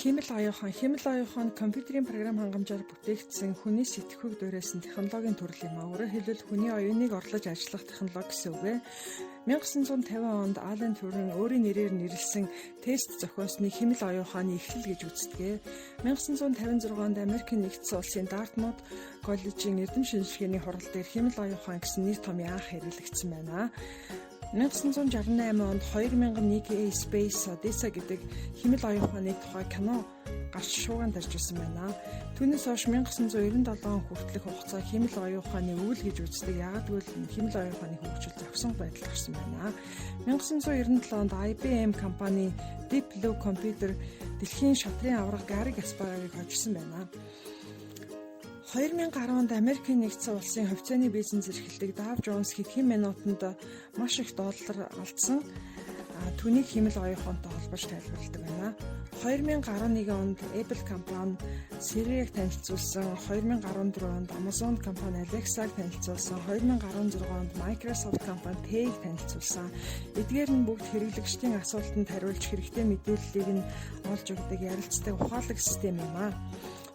Химэл оюухан компьютерийн програм хангамжаар бүтээгдсэн хүний сэтгхүйг дуурайсан технологийн төрөл юм а. Өөрөөр хэлбэл хүний оюуныг орлож ажиллах технологи гэсэн үг ээ. 1950 онд Ален Тюринг өөрийн нэрээр нэрлсэн тест зохиосныг химэл оюуханы эхлэл гэж үздэг. 1956 онд Америкийн нэгдсэн улсын Дартмут коллежийн эрдэм шинжилгээний хурал дээр химэл оюухан гэсэн нэр томьёо анх хэрэглэгдсэн байна. 1968 онд 2001 Space Odyssey гэдэг химэл оюуханы тухай кино гарч шууган тарж ирсэн байна. Түүнээс хойш 1997 он хүртэлх хугацаа химэл оюуханы өвөл гэж үздэг. Яагад гэвэл химэл оюуханы хөгжил зогсон байдал гарсан байна. 1997 онд IBM компани Deep Blue компьютер дэлхийн шатрын аварга Гарри Каспаровыг хожсон байна. 2010 онд Америкийн нэгдсэн улсын хувьцааны бизнес эрхэлдэг Dow Jones хэдхэн минутанд маш их доллар алдсан. Түүнийг химэл оюухантай холбож тайлбарладаг байна. 2011 онд Apple компани Siri-г танилцуулсан, 2014 онд Amazon компани Alexa-г танилцуулсан, 2016 онд Microsoft компани Tay-г танилцуулсан. Эдгээр нь бүгд хэрэглэгчдийн асуултанд хариулж хэрэгтэй мэдээллийг нь олж өгдөг ярилцдаг ухаалаг систем юм а.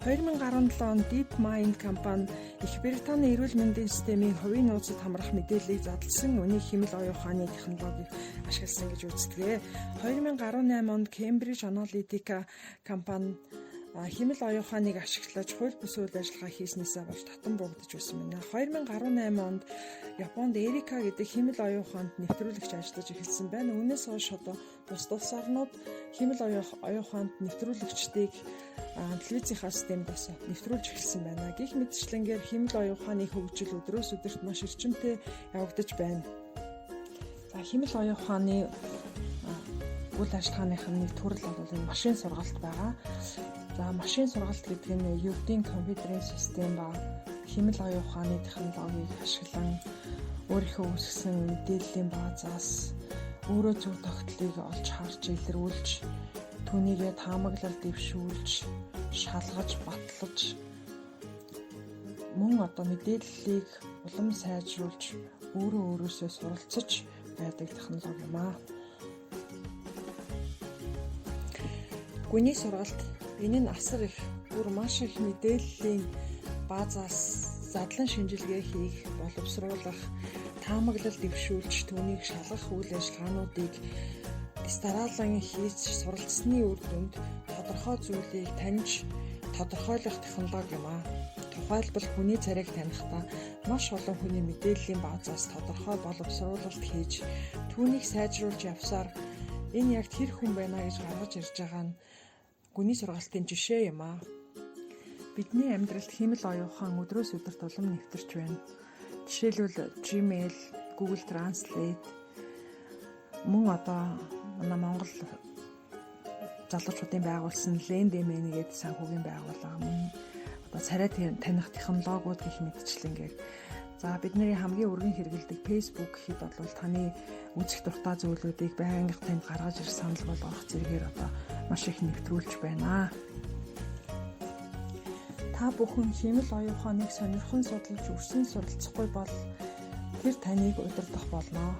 2017 онд DeepMind компани Их Британий эрүүл мэндийн системийн хувийн нууцад хамрах мэдээллийг задлсан үнийг химэл оюуханы технологиг ашигласан гэж үздэг. 2018 онд Cambridge Analytica компани химэл оюуханыг ашиглаж хууль бус үйл ажиллагаа хийснээсээ болж татан буугдаж байсан байна. 2018 онд Японд Erika гэдэг химэл оюуханд нэвтрүүлэгч ажиллаж эхэлсэн байна. Үүнээс хойш одоо бус улс орнууд химэл оюуханд нэвтрүүлэгчдийг телевизийнхаа системд бас нэвтрүүлж эхэлсэн байна. Гэх мэтчлэнгээр химэл оюуханы хөгжил өдрөөс өдөрт маш эрчимтэй явагдаж байна. За химэл оюуханы үйл ажиллагааных нэг төрөл бол энэ машин сургалт байгаа. За машин сургалт гэдэг нь ердийн компьютерийн систем ба химэл оюуханы технологиг ашиглан өөрийнхөө үүсгэсэн мэдээллийн баазаас өөрөө зөв тогтолцоог олж харж илрүүлж түүнийгээ таамаглал дэвшүүлж шалгаж батлаж мөн одоо мэдээллийг улам сайжруулж өөрөөсөө суралцж байдаг технологи юм аа. Гүний сургалт энэ нь асар их бүр маш их мэдээллийн баазаас задлан шинжилгээ хийх, боловсруулах, таамаглал дэвшүүлж түүнийг шалгах үйл ажиллагаануудыг дараалан хийж суралцсны үр дүнд тодорхой зүйлийг таньж тодорхойлох технологи юм аа. Тухайлбал хүний царайг танихдаа маш олон хүний мэдээллийн баазаас тодорхой боловсруулалт хийж түүнийг сайжруулж явсаар энэ яг тэр хүн байна гэж гаргаж ирж байгаа нь гүний сургалтын жишээ юм аа. Бидний амьдралд химэл оюухан өдрөөс өдөрт улам нэвтэрч байна. Жишээлбэл Gmail, Google Translate мөн одоо манай Монгол залуучуудын байгуулсан LendMe гэдэг санхүүгийн байгууллага мөн одоо царай таних технологиуд гэх мэтчлэнгээр за бидний хамгийн өргөн хэрэгэлдэг Facebook гэхэд бол таны үзэх дуртай зүйлүүдийг байнга танд гаргаж ирэх санал болгох зэрэгээр одоо маш их нэвтрүүлж байна. Та бүхэн химэл оюуханыг сонирхон судалж өрсөн суралцахгүй бол тэр таныг удирдах болно.